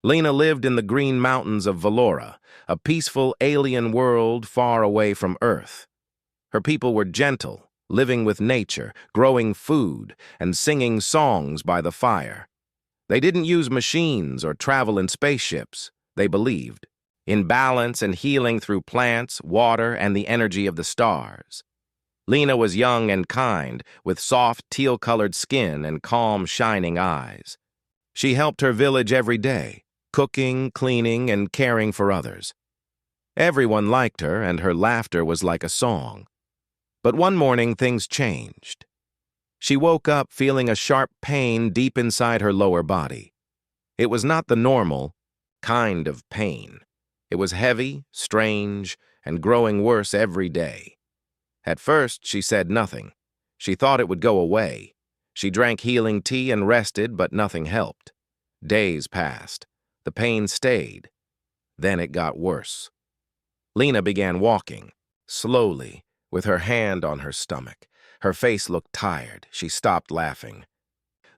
Lena lived in the Green Mountains of Valora, a peaceful alien world far away from Earth. Her people were gentle, living with nature, growing food, and singing songs by the fire. They didn't use machines or travel in spaceships, they believed, in balance and healing through plants, water, and the energy of the stars. Lena was young and kind, with soft, teal-colored skin and calm, shining eyes. She helped her village every day, cooking, cleaning, and caring for others. Everyone liked her, and her laughter was like a song. But one morning, things changed. She woke up feeling a sharp pain deep inside her lower body. It was not the normal kind of pain. It was heavy, strange, and growing worse every day. At first, she said nothing. She thought it would go away. She drank healing tea and rested, but nothing helped. Days passed. The pain stayed. Then it got worse. Lena began walking, slowly, with her hand on her stomach. Her face looked tired. She stopped laughing.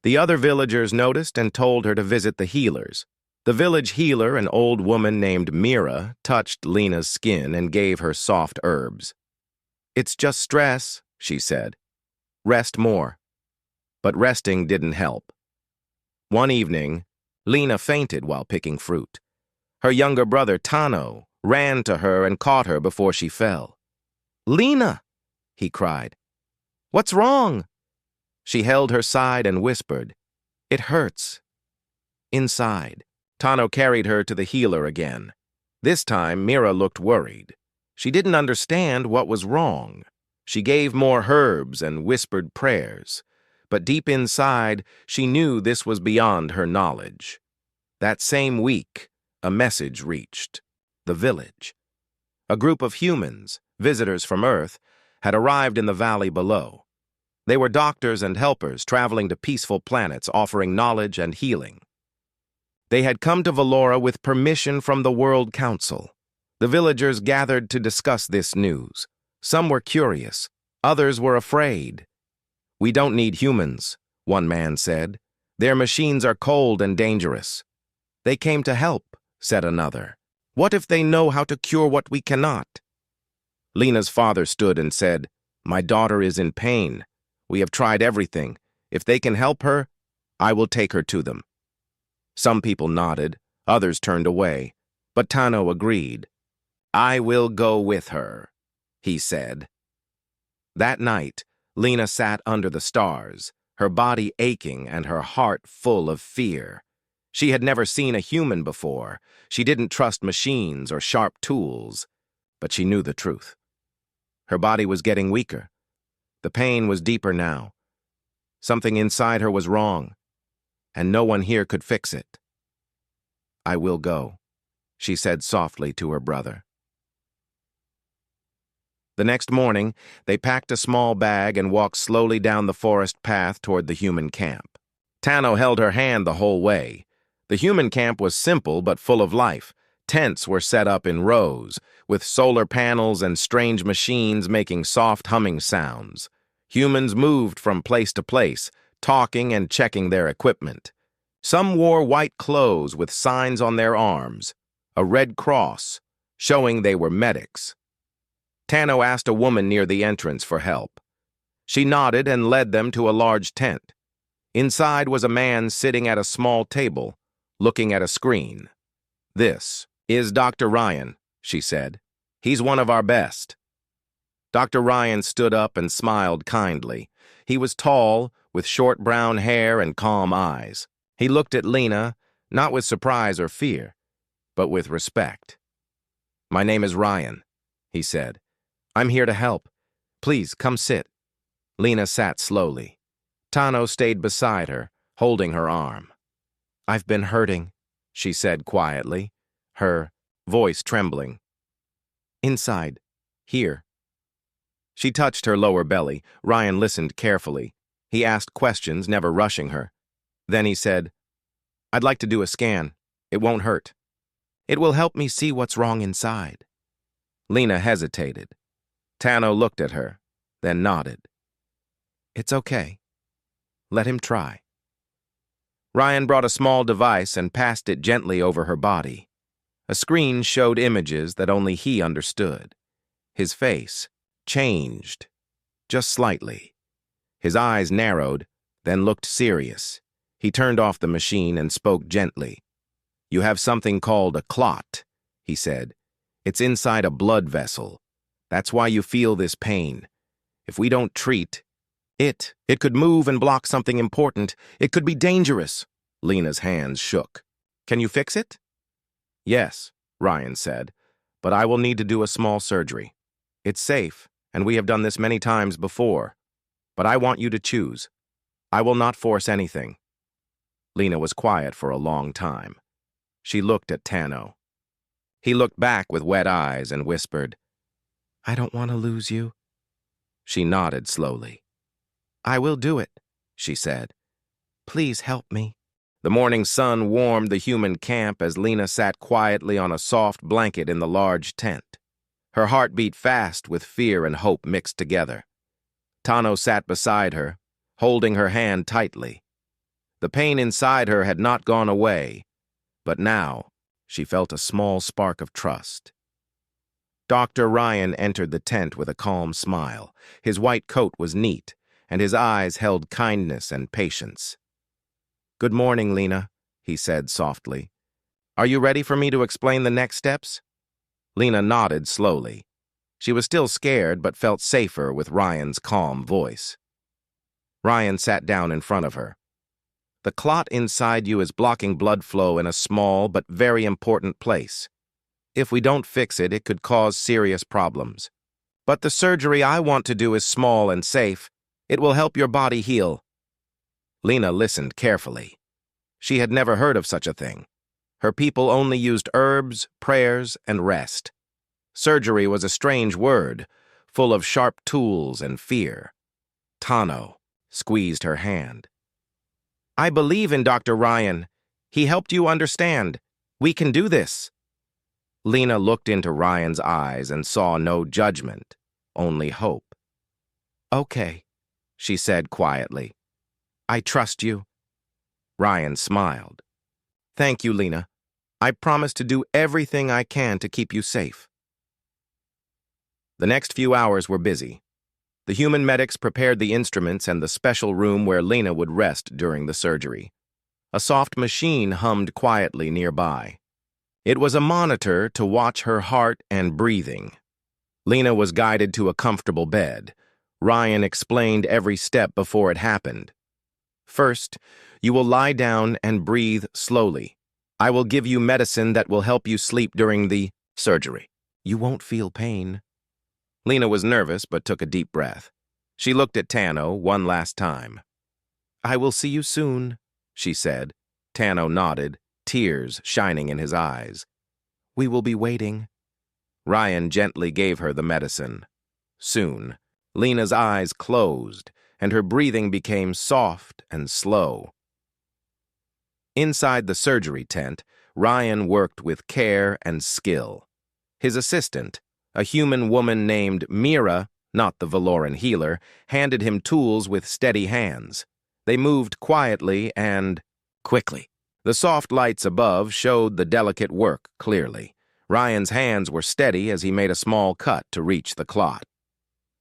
The other villagers noticed and told her to visit the healers. The village healer, an old woman named Mira, touched Lena's skin and gave her soft herbs. "It's just stress," she said. "Rest more." But resting didn't help. One evening, Lena fainted while picking fruit. Her younger brother, Tano, ran to her and caught her before she fell. "Lena!" he cried. "What's wrong?" She held her side and whispered, "It hurts." Inside, Tano carried her to the healer again. This time, Mira looked worried. She didn't understand what was wrong. She gave more herbs and whispered prayers. But deep inside, she knew this was beyond her knowledge. That same week, a message reached the village. A group of humans, visitors from Earth, had arrived in the valley below. They were doctors and helpers traveling to peaceful planets offering knowledge and healing. They had come to Valora with permission from the World Council. The villagers gathered to discuss this news. Some were curious, others were afraid. "We don't need humans," one man said. "Their machines are cold and dangerous." "They came to help," said another. "What if they know how to cure what we cannot?" Lena's father stood and said, "My daughter is in pain. We have tried everything. If they can help her, I will take her to them." Some people nodded, others turned away, but Tano agreed. "I will go with her," he said. That night, Lena sat under the stars, her body aching and her heart full of fear. She had never seen a human before. She didn't trust machines or sharp tools, but she knew the truth. Her body was getting weaker. The pain was deeper now. Something inside her was wrong, and no one here could fix it. "I will go," she said softly to her brother. The next morning, they packed a small bag and walked slowly down the forest path toward the human camp. Tano held her hand the whole way. The human camp was simple but full of life. Tents were set up in rows, with solar panels and strange machines making soft humming sounds. Humans moved from place to place, talking and checking their equipment. Some wore white clothes with signs on their arms, a red cross, showing they were medics. Tano asked a woman near the entrance for help. She nodded and led them to a large tent. Inside was a man sitting at a small table, looking at a screen. "This is Dr. Ryan," she said. "He's one of our best." Dr. Ryan stood up and smiled kindly. He was tall, with short brown hair and calm eyes. He looked at Lena, not with surprise or fear, but with respect. "My name is Ryan," he said. "I'm here to help. Please, come sit." Lena sat slowly. Tano stayed beside her, holding her arm. "I've been hurting," she said quietly, her voice trembling. "Inside. Here." She touched her lower belly. Ryan listened carefully. He asked questions, never rushing her. Then he said, "I'd like to do a scan. It won't hurt. It will help me see what's wrong inside." Lena hesitated. Tano looked at her, then nodded. "It's okay. Let him try." Ryan brought a small device and passed it gently over her body. A screen showed images that only he understood. His face changed, just slightly. His eyes narrowed, then looked serious. He turned off the machine and spoke gently. "You have something called a clot," he said. "It's inside a blood vessel. That's why you feel this pain. If we don't treat it could move and block something important. It could be dangerous." Lena's hands shook. "Can you fix it?" "Yes," Ryan said, "but I will need to do a small surgery. It's safe, and we have done this many times before. But I want you to choose. I will not force anything." Lena was quiet for a long time. She looked at Tano. He looked back with wet eyes and whispered, "I don't want to lose you." She nodded slowly. "I will do it," she said. "Please help me." The morning sun warmed the human camp as Lena sat quietly on a soft blanket in the large tent. Her heart beat fast with fear and hope mixed together. Tano sat beside her, holding her hand tightly. The pain inside her had not gone away, but now she felt a small spark of trust. Dr. Ryan entered the tent with a calm smile. His white coat was neat, and his eyes held kindness and patience. "Good morning, Lena," he said softly. "Are you ready for me to explain the next steps?" Lena nodded slowly. She was still scared, but felt safer with Ryan's calm voice. Ryan sat down in front of her. "The clot inside you is blocking blood flow in a small but very important place. If we don't fix it, it could cause serious problems. But the surgery I want to do is small and safe. It will help your body heal." Lena listened carefully. She had never heard of such a thing. Her people only used herbs, prayers, and rest. Surgery was a strange word, full of sharp tools and fear. Tano squeezed her hand. "I believe in Dr. Ryan. He helped you understand. We can do this." Lena looked into Ryan's eyes and saw no judgment, only hope. "Okay," she said quietly. "I trust you." Ryan smiled. "Thank you, Lena. I promise to do everything I can to keep you safe." The next few hours were busy. The human medics prepared the instruments and the special room where Lena would rest during the surgery. A soft machine hummed quietly nearby. It was a monitor to watch her heart and breathing. Lena was guided to a comfortable bed. Ryan explained every step before it happened. "First, you will lie down and breathe slowly. I will give you medicine that will help you sleep during the surgery. You won't feel pain." Lena was nervous but took a deep breath. She looked at Tano one last time. "I will see you soon," she said. Tano nodded, tears shining in his eyes. "We will be waiting." Ryan gently gave her the medicine. Soon, Lena's eyes closed, and her breathing became soft and slow. Inside the surgery tent, Ryan worked with care and skill. His assistant, a human woman named Mira, not the Valoran healer, handed him tools with steady hands. They moved quietly and quickly. The soft lights above showed the delicate work clearly. Ryan's hands were steady as he made a small cut to reach the clot.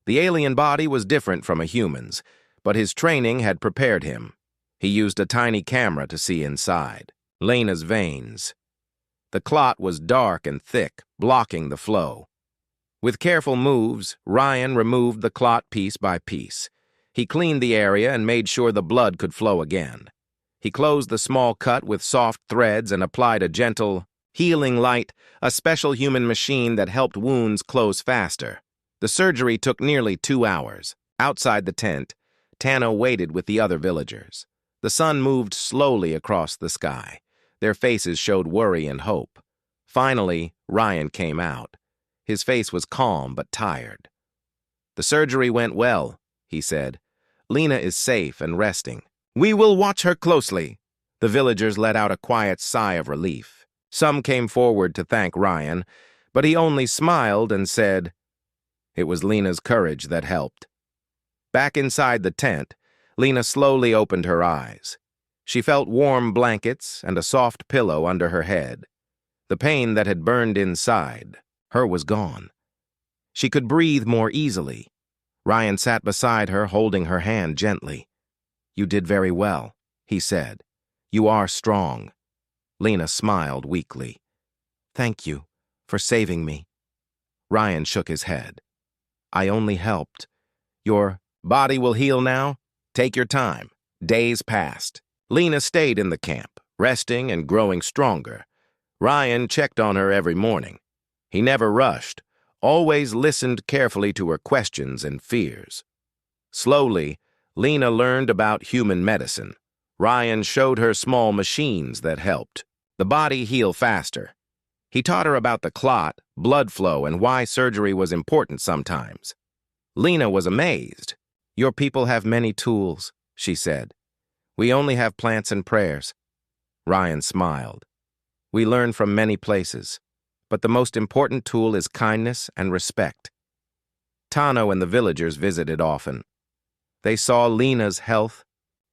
The alien body was different from a human's, but his training had prepared him. He used a tiny camera to see inside. Lena's veins. The clot was dark and thick, blocking the flow. With careful moves, Ryan removed the clot piece by piece. He cleaned the area and made sure the blood could flow again. He closed the small cut with soft threads and applied a gentle, healing light, a special human machine that helped wounds close faster. The surgery took nearly 2 hours. Outside the tent, Tano waited with the other villagers. The sun moved slowly across the sky. Their faces showed worry and hope. Finally, Ryan came out. His face was calm but tired. "The surgery went well," he said. "Lena is safe and resting. We will watch her closely." The villagers let out a quiet sigh of relief. Some came forward to thank Ryan, but he only smiled and said, "It was Lena's courage that helped." Back inside the tent, Lena slowly opened her eyes. She felt warm blankets and a soft pillow under her head. The pain that had burned inside her was gone. She could breathe more easily. Ryan sat beside her, holding her hand gently. "You did very well," he said. "You are strong." Lena smiled weakly. "Thank you for saving me." Ryan shook his head. "I only helped. Your body will heal now. Take your time." Days passed. Lena stayed in the camp, resting and growing stronger. Ryan checked on her every morning. He never rushed, always listened carefully to her questions and fears. Slowly, Lena learned about human medicine. Ryan showed her small machines that helped the body heal faster. He taught her about the clot, blood flow, and why surgery was important sometimes. Lena was amazed. "Your people have many tools," she said. "We only have plants and prayers." Ryan smiled. "We learn from many places, but the most important tool is kindness and respect." Tano and the villagers visited often. They saw Lena's health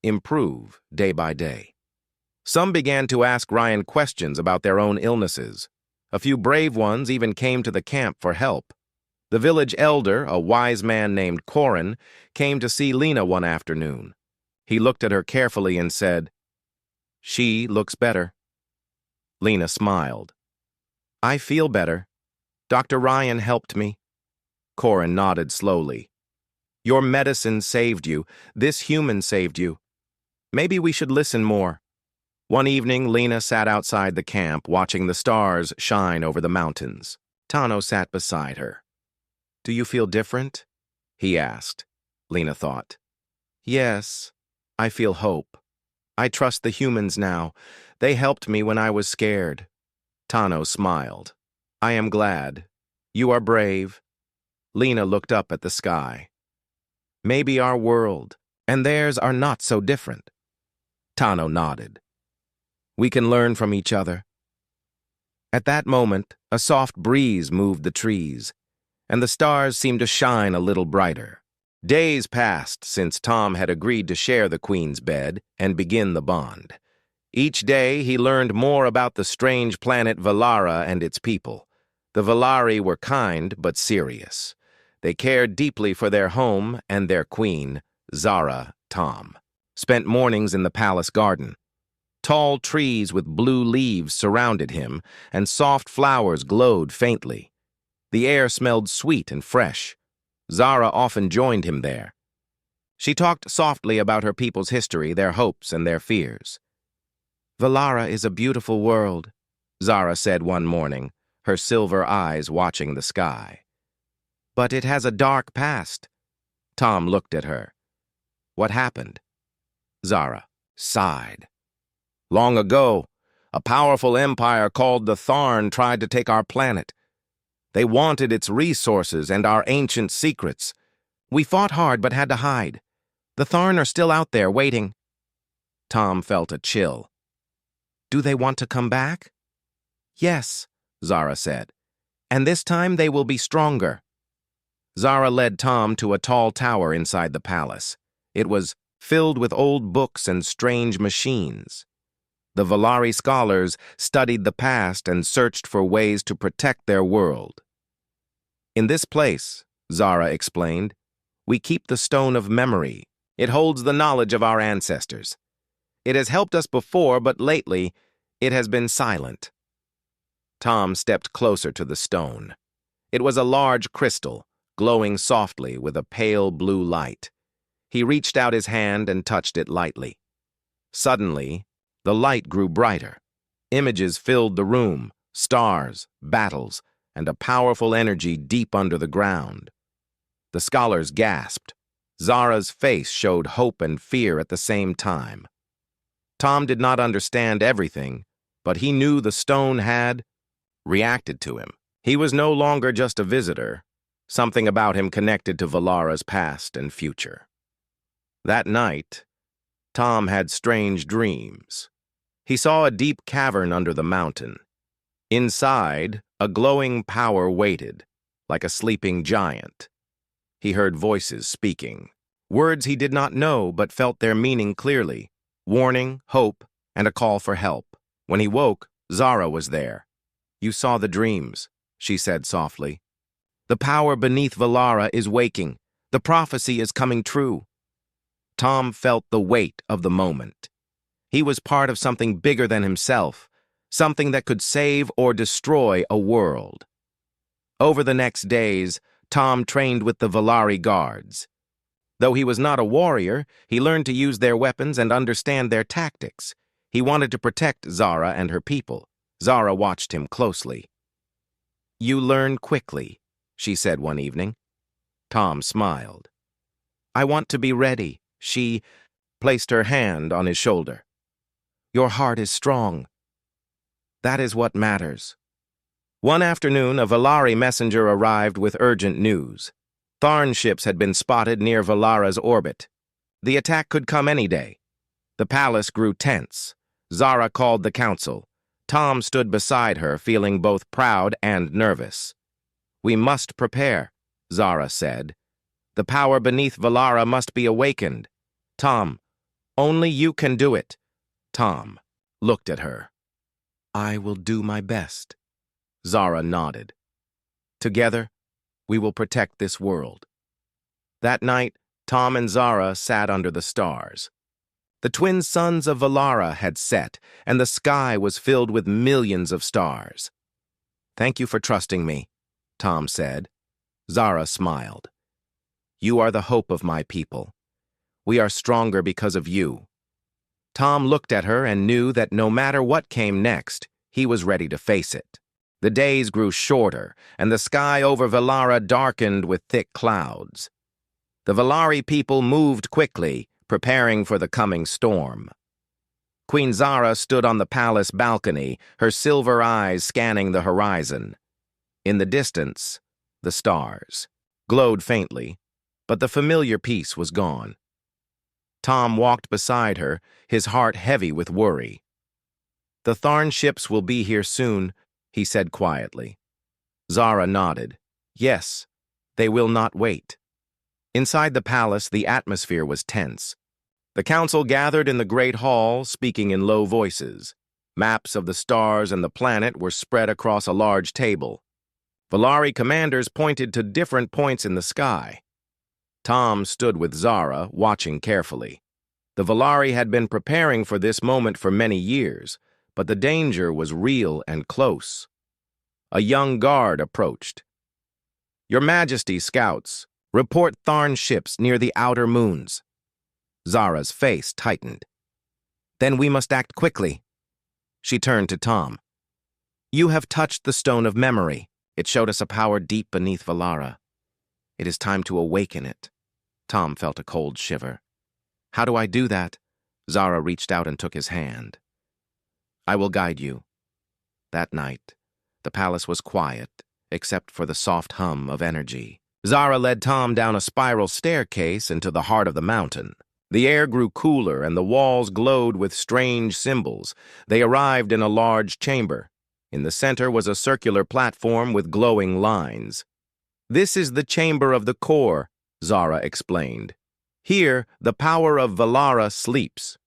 improve day by day. Some began to ask Ryan questions about their own illnesses. A few brave ones even came to the camp for help. The village elder, a wise man named Corin, came to see Lena one afternoon. He looked at her carefully and said, "She looks better." Lena smiled. "I feel better. Dr. Ryan helped me." Corin nodded slowly. "Your medicine saved you. This human saved you. Maybe we should listen more." One evening, Lena sat outside the camp, watching the stars shine over the mountains. Tano sat beside her. "Do you feel different?" he asked. Lena thought. "Yes, I feel hope. I trust the humans now. They helped me when I was scared." Tano smiled. "I am glad. You are brave." Lena looked up at the sky. "Maybe our world and theirs are not so different." Tano nodded. "We can learn from each other." At that moment, a soft breeze moved the trees, and the stars seemed to shine a little brighter. Days passed since Tom had agreed to share the Queen's bed and begin the bond. Each day, he learned more about the strange planet Valara and its people. The Valari were kind but serious. They cared deeply for their home and their queen, Zara. Tom spent mornings in the palace garden. Tall trees with blue leaves surrounded him, and soft flowers glowed faintly. The air smelled sweet and fresh. Zara often joined him there. She talked softly about her people's history, their hopes, and their fears. "Valara is a beautiful world," Zara said one morning, her silver eyes watching the sky. "But it has a dark past." Tom looked at her. "What happened?" Zara sighed. "Long ago, a powerful empire called the Tharn tried to take our planet. They wanted its resources and our ancient secrets. We fought hard but had to hide. The Tharn are still out there waiting." Tom felt a chill. "Do they want to come back?" "Yes," Zara said. "And this time they will be stronger." Zara led Tom to a tall tower inside the palace. It was filled with old books and strange machines. The Valari scholars studied the past and searched for ways to protect their world. "In this place," Zara explained, "we keep the Stone of Memory. It holds the knowledge of our ancestors. It has helped us before, but lately it has been silent." Tom stepped closer to the stone. It was a large crystal, glowing softly with a pale blue light. He reached out his hand and touched it lightly. Suddenly, the light grew brighter. Images filled the room, stars, battles, and a powerful energy deep under the ground. The scholars gasped. Zara's face showed hope and fear at the same time. Tom did not understand everything, but he knew the stone had reacted to him. He was no longer just a visitor. Something about him connected to Valara's past and future. That night, Tom had strange dreams. He saw a deep cavern under the mountain. Inside, a glowing power waited, like a sleeping giant. He heard voices speaking, words he did not know but felt their meaning clearly. warning, hope, and a call for help. When he woke, Zara was there. "You saw the dreams," she said softly. "The power beneath Valara is waking. The prophecy is coming true." Tom felt the weight of the moment. He was part of something bigger than himself, something that could save or destroy a world. Over the next days, Tom trained with the Valari guards. Though he was not a warrior, he learned to use their weapons and understand their tactics. He wanted to protect Zara and her people. Zara watched him closely. "You learn quickly," she said one evening. Tom smiled. "I want to be ready." She placed her hand on his shoulder. "Your heart is strong. That is what matters." One afternoon, a Valari messenger arrived with urgent news. Tharn ships had been spotted near Valara's orbit. The attack could come any day. The palace grew tense. Zara called the council. Tom stood beside her, feeling both proud and nervous. "We must prepare," Zara said. "The power beneath Valara must be awakened." "Tom, only you can do it." Tom looked at her. "I will do my best." Zara nodded. "Together, we will protect this world." That night, Tom and Zara sat under the stars. The twin suns of Valara had set, and the sky was filled with millions of stars. "Thank you for trusting me," Tom said. Zara smiled. "You are the hope of my people. We are stronger because of you." Tom looked at her and knew that no matter what came next, he was ready to face it. The days grew shorter, and the sky over Valara darkened with thick clouds. The Valari people moved quickly, preparing for the coming storm. Queen Zara stood on the palace balcony, her silver eyes scanning the horizon. In the distance, the stars glowed faintly, but the familiar peace was gone. Tom walked beside her, his heart heavy with worry. "The Tharn ships will be here soon," he said quietly. Zara nodded. "Yes, they will not wait." Inside the palace, the atmosphere was tense. The council gathered in the great hall, speaking in low voices. Maps of the stars and the planet were spread across a large table. Valari commanders pointed to different points in the sky. Tom stood with Zara, watching carefully. The Valari had been preparing for this moment for many years, but the danger was real and close. A young guard approached. "Your Majesty, scouts, report Tharn ships near the outer moons." Zara's face tightened. "Then we must act quickly." She turned to Tom. "You have touched the stone of memory. It showed us a power deep beneath Valara. It is time to awaken it." Tom felt a cold shiver. "How do I do that?" Zara reached out and took his hand. "I will guide you." That night, the palace was quiet, except for the soft hum of energy. Zara led Tom down a spiral staircase into the heart of the mountain. The air grew cooler and the walls glowed with strange symbols. They arrived in a large chamber. In the center was a circular platform with glowing lines. "This is the chamber of the core," Zara explained. "Here, the power of Valara sleeps."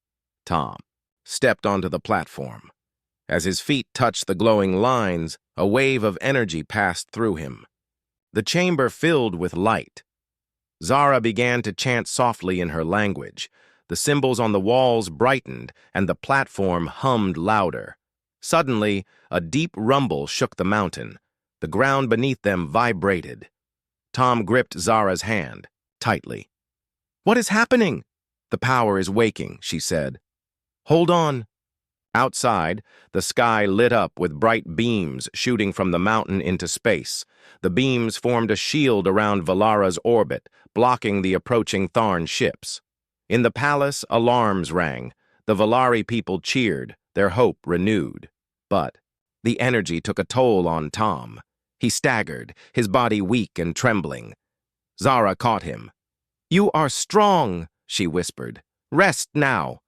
Tom stepped onto the platform. As his feet touched the glowing lines, a wave of energy passed through him. The chamber filled with light. Zara began to chant softly in her language. The symbols on the walls brightened, and the platform hummed louder. Suddenly, a deep rumble shook the mountain. The ground beneath them vibrated. Tom gripped Zara's hand tightly. "What is happening?" "The power is waking," she said. "Hold on." Outside, the sky lit up with bright beams shooting from the mountain into space. The beams formed a shield around Valara's orbit, blocking the approaching Tharn ships. In the palace, alarms rang. The Valari people cheered, their hope renewed. But the energy took a toll on Tom. He staggered, his body weak and trembling. Zara caught him. "You are strong," she whispered. "Rest now."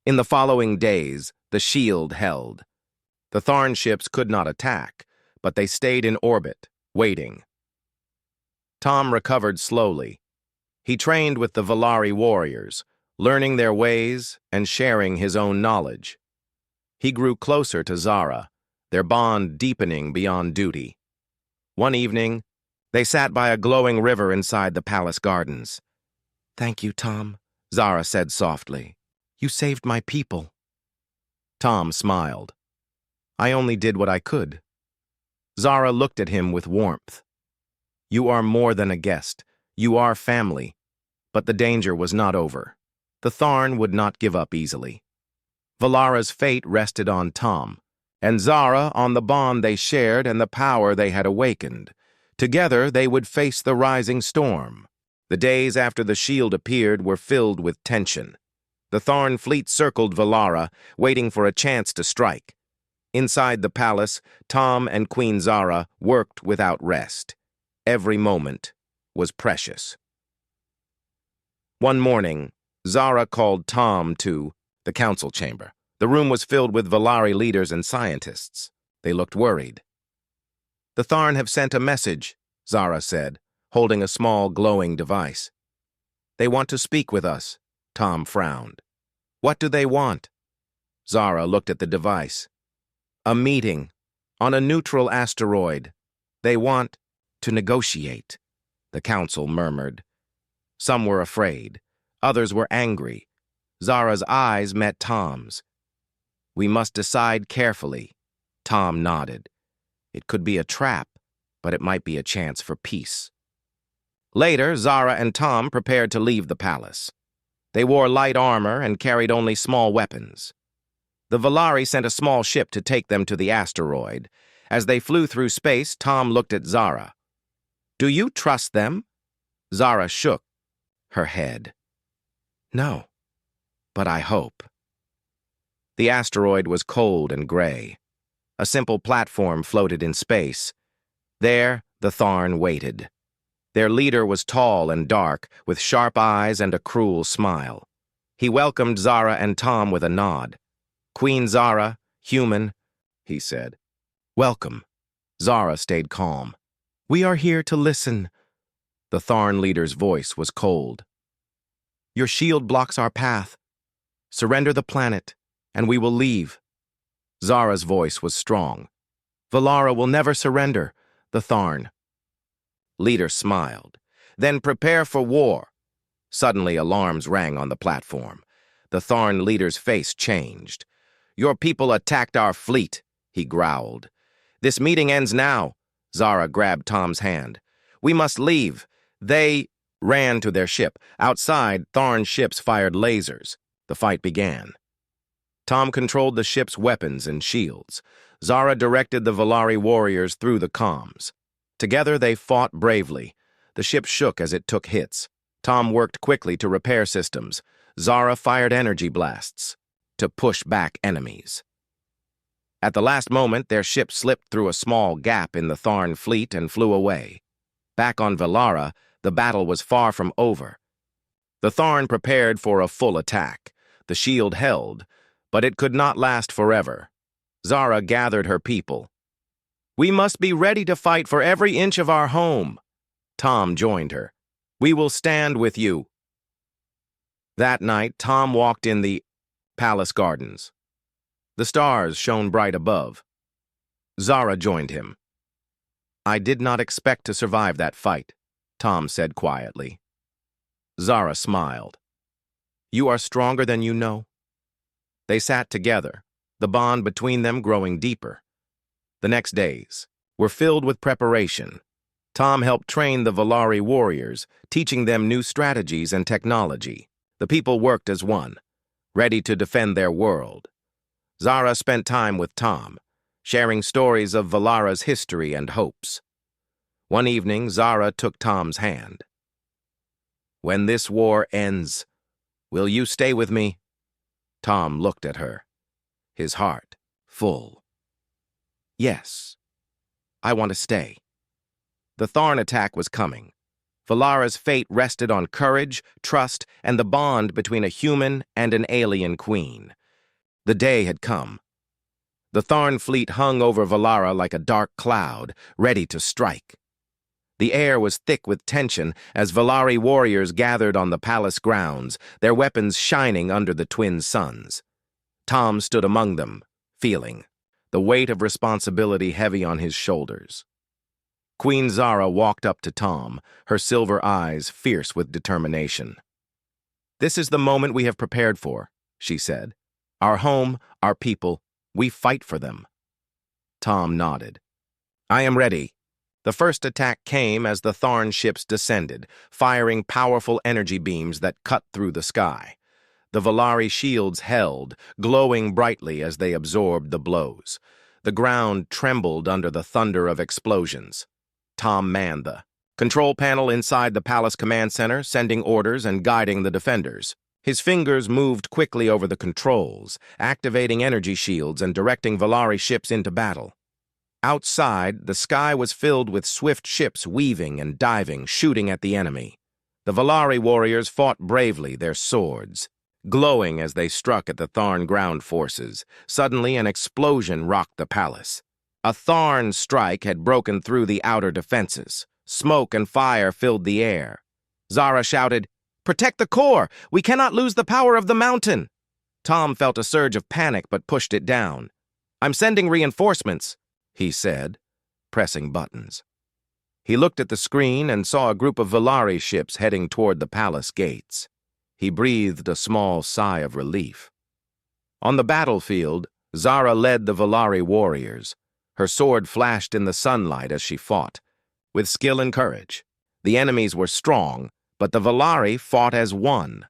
In the following days, the shield held. The Tharn ships could not attack, but they stayed in orbit, waiting. Tom recovered slowly. He trained with the Valari warriors, learning their ways and sharing his own knowledge. He grew closer to Zara, their bond deepening beyond duty. One evening, they sat by a glowing river inside the palace gardens. "Thank you, Tom," Zara said softly. "You saved my people." Tom smiled. "I only did what I could." Zara looked at him with warmth. "You are more than a guest. You are family." But the danger was not over. The Tharn would not give up easily. Valara's fate rested on Tom, and Zara on the bond they shared and the power they had awakened. Together they would face the rising storm. The days after the shield appeared were filled with tension. The Tharn fleet circled Valara, waiting for a chance to strike. Inside the palace, Tom and Queen Zara worked without rest. Every moment was precious. One morning, Zara called Tom to the council chamber. The room was filled with Valari leaders and scientists. They looked worried. "The Tharn have sent a message," Zara said, holding a small glowing device. "They want to speak with us." Tom frowned. "What do they want?" Zara looked at the device. "A meeting on a neutral asteroid. They want to negotiate," the council murmured. Some were afraid. Others were angry. Zara's eyes met Tom's. "We must decide carefully." Tom nodded. "It could be a trap, but it might be a chance for peace." Later, Zara and Tom prepared to leave the palace. They wore light armor and carried only small weapons. The Valari sent a small ship to take them to the asteroid. As they flew through space, Tom looked at Zara. "Do you trust them?" Zara shook her head. "No, but I hope." The asteroid was cold and gray. A simple platform floated in space. There, the Tharn waited. Their leader was tall and dark, with sharp eyes and a cruel smile. He welcomed Zara and Tom with a nod. "Queen Zara, human," he said. "Welcome." Zara stayed calm. "We are here to listen." The Tharn leader's voice was cold. "Your shield blocks our path. Surrender the planet, and we will leave." Zara's voice was strong. "Valara will never surrender." The Tharn leader smiled. "Then prepare for war." Suddenly, alarms rang on the platform. The Tharn leader's face changed. "Your people attacked our fleet," he growled. "This meeting ends now." Zara grabbed Tom's hand. "We must leave." They ran to their ship. Outside, Tharn ships fired lasers. The fight began. Tom controlled the ship's weapons and shields. Zara directed the Valari warriors through the comms. Together they fought bravely. The ship shook as it took hits. Tom worked quickly to repair systems. Zara fired energy blasts to push back enemies. At the last moment, their ship slipped through a small gap in the Tharn fleet and flew away. Back on Valara, the battle was far from over. The Tharn prepared for a full attack. The shield held, but it could not last forever. Zara gathered her people. "We must be ready to fight for every inch of our home." Tom joined her. "We will stand with you." That night, Tom walked in the palace gardens. The stars shone bright above. Zara joined him. "I did not expect to survive that fight," Tom said quietly. Zara smiled. "You are stronger than you know." They sat together, the bond between them growing deeper. The next days were filled with preparation. Tom helped train the Valari warriors, teaching them new strategies and technology. The people worked as one, ready to defend their world. Zara spent time with Tom, sharing stories of Valara's history and hopes. One evening, Zara took Tom's hand. "When this war ends, will you stay with me?" Tom looked at her, his heart full. "Yes, I want to stay." The Tharn attack was coming. Valara's fate rested on courage, trust, and the bond between a human and an alien queen. The day had come. The Tharn fleet hung over Valara like a dark cloud, ready to strike. The air was thick with tension as Valari warriors gathered on the palace grounds, their weapons shining under the twin suns. Tom stood among them, feeling the weight of responsibility heavy on his shoulders. Queen Zara walked up to Tom, her silver eyes fierce with determination. "This is the moment we have prepared for," she said. "Our home, our people, we fight for them." Tom nodded. "I am ready." The first attack came as the Tharn ships descended, firing powerful energy beams that cut through the sky. The Valari shields held, glowing brightly as they absorbed the blows. The ground trembled under the thunder of explosions. Tom manned the control panel inside the palace command center, sending orders and guiding the defenders. His fingers moved quickly over the controls, activating energy shields and directing Valari ships into battle. Outside, the sky was filled with swift ships weaving and diving, shooting at the enemy. The Valari warriors fought bravely, their swords glowing as they struck at the Tharn ground forces. Suddenly, an explosion rocked the palace. A Tharn strike had broken through the outer defenses. Smoke and fire filled the air. Zara shouted, "Protect the core! We cannot lose the power of the mountain!" Tom felt a surge of panic but pushed it down. "I'm sending reinforcements," he said, pressing buttons. He looked at the screen and saw a group of Valari ships heading toward the palace gates. He breathed a small sigh of relief. On the battlefield, Zara led the Valari warriors. Her sword flashed in the sunlight as she fought, with skill and courage. The enemies were strong, but the Valari fought as one.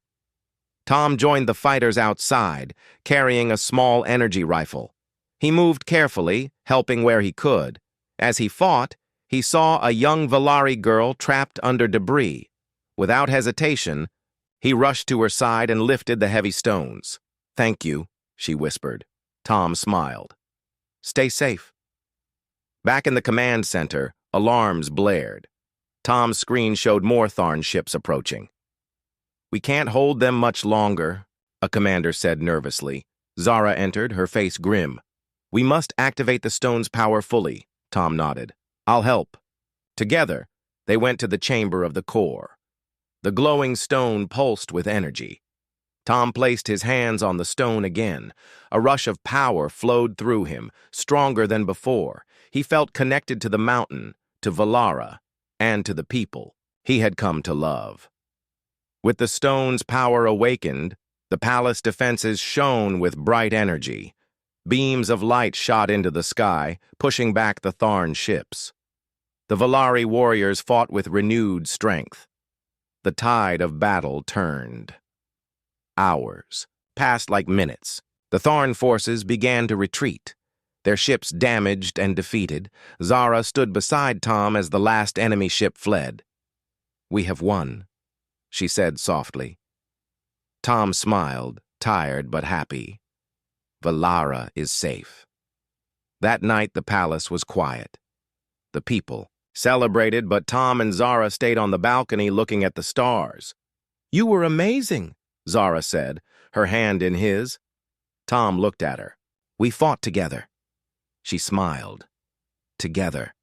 Tom joined the fighters outside, carrying a small energy rifle. He moved carefully, helping where he could. As he fought, he saw a young Valari girl trapped under debris. Without hesitation, he rushed to her side and lifted the heavy stones. "Thank you," she whispered. Tom smiled. "Stay safe." Back in the command center, alarms blared. Tom's screen showed more Tharn ships approaching. "We can't hold them much longer," a commander said nervously. Zara entered, her face grim. "We must activate the stone's power fully," Tom nodded. "I'll help." Together, they went to the chamber of the core. The glowing stone pulsed with energy. Tom placed his hands on the stone again. A rush of power flowed through him, stronger than before. He felt connected to the mountain, to Valara, and to the people he had come to love. With the stone's power awakened, the palace defenses shone with bright energy. Beams of light shot into the sky, pushing back the Tharn ships. The Valari warriors fought with renewed strength. The tide of battle turned. Hours passed like minutes. The Tharn forces began to retreat. Their ships damaged and defeated, Zara stood beside Tom as the last enemy ship fled. "We have won," she said softly. Tom smiled, tired but happy. Valara is safe. That night the palace was quiet. The people celebrated, but Tom and Zara stayed on the balcony looking at the stars. "You were amazing," Zara said, her hand in his. Tom looked at her. "We fought together." She smiled. Together.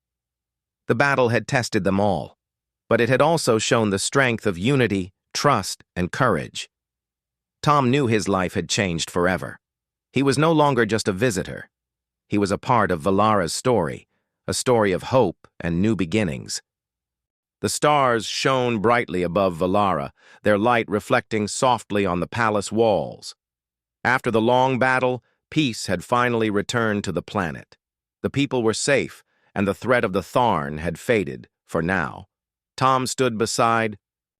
The battle had tested them all, but it had also shown the strength of unity, trust, and courage. Tom knew his life had changed forever. He was no longer just a visitor. He was a part of Valara's story, a story of hope and new beginnings. The stars shone brightly above Valara, their light reflecting softly on the palace walls. After the long battle, peace had finally returned to the planet. The people were safe, and the threat of the Tharn had faded, for now. Tom stood beside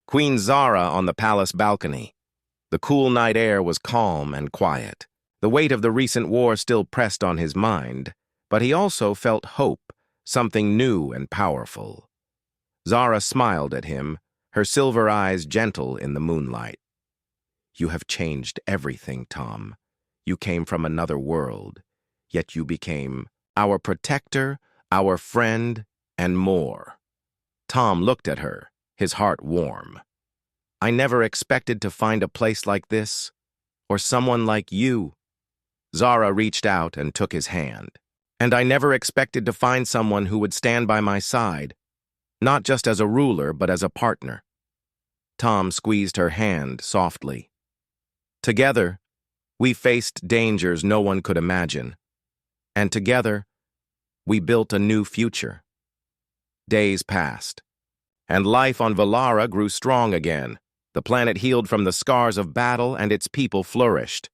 Queen Zara on the palace balcony. The cool night air was calm and quiet. The weight of the recent war still pressed on his mind, but he also felt hope, something new and powerful. Zara smiled at him, her silver eyes gentle in the moonlight. "You have changed everything, Tom. You came from another world, yet you became our protector, our friend, and more." Tom looked at her, his heart warm. "I never expected to find a place like this, or someone like you." Zara reached out and took his hand. "And I never expected to find someone who would stand by my side. not just as a ruler, but as a partner. Tom squeezed her hand softly. Together, we faced dangers no one could imagine, and together, we built a new future. Days passed, and life on Valara grew strong again. The planet healed from the scars of battle, and its people flourished.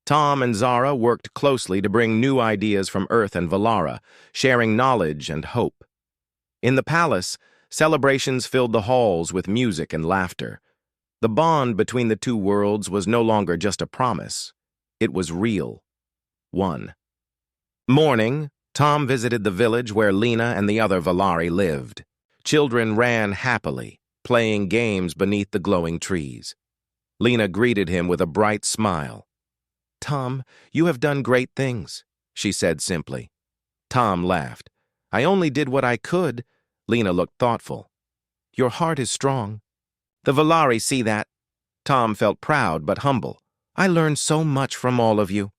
Tom and Zara worked closely to bring new ideas from Earth and Valara, sharing knowledge and hope. In the palace, celebrations filled the halls with music and laughter. The bond between the two worlds was no longer just a promise. It was real. One morning, Tom visited the village where Lena and the other Valari lived. Children ran happily, playing games beneath the glowing trees. Lena greeted him with a bright smile. "Tom, you have done great things," she said simply. Tom laughed. "I only did what I could." Lena looked thoughtful. "Your heart is strong. The Valari see that." Tom felt proud but humble. "I learned so much from all of you."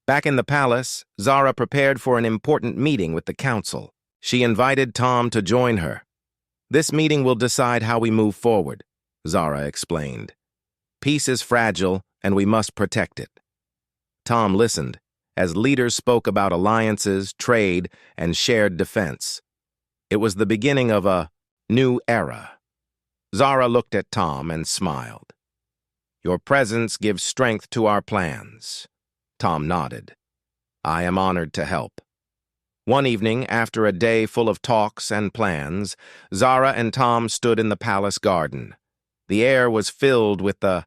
Back in the palace, Zara prepared for an important meeting with the council. She invited Tom to join her. "This meeting will decide how we move forward," Zara explained. "Peace is fragile, and we must protect it." Tom listened as leaders spoke about alliances, trade, and shared defense. It was the beginning of a new era. Zara looked at Tom and smiled. "Your presence gives strength to our plans." Tom nodded. "I am honored to help." One evening, after a day full of talks and plans, Zara and Tom stood in the palace garden. The air was filled with the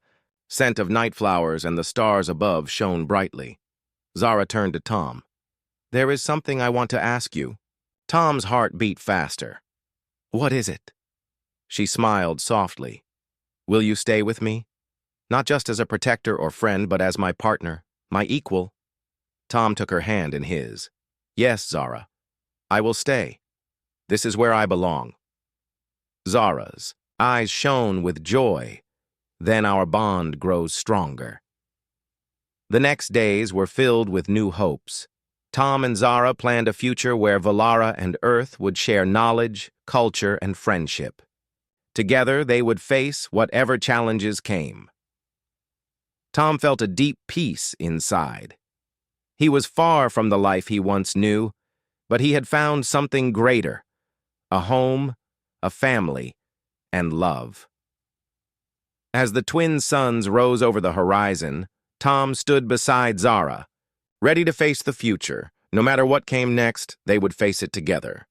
scent of night flowers, and the stars above shone brightly. Zara turned to Tom. "There is something I want to ask you." Tom's heart beat faster. "What is it?" She smiled softly. "Will you stay with me? Not just as a protector or friend, but as my partner, my equal." Tom took her hand in his. "Yes, Zara. I will stay. This is where I belong." Zara's eyes shone with joy. "Then our bond grows stronger." The next days were filled with new hopes. Tom and Zara planned a future where Valara and Earth would share knowledge, culture, and friendship. Together, they would face whatever challenges came. Tom felt a deep peace inside. He was far from the life he once knew, but he had found something greater: a home, a family, and love. As the twin suns rose over the horizon, Tom stood beside Zara, ready to face the future. No matter what came next, they would face it together.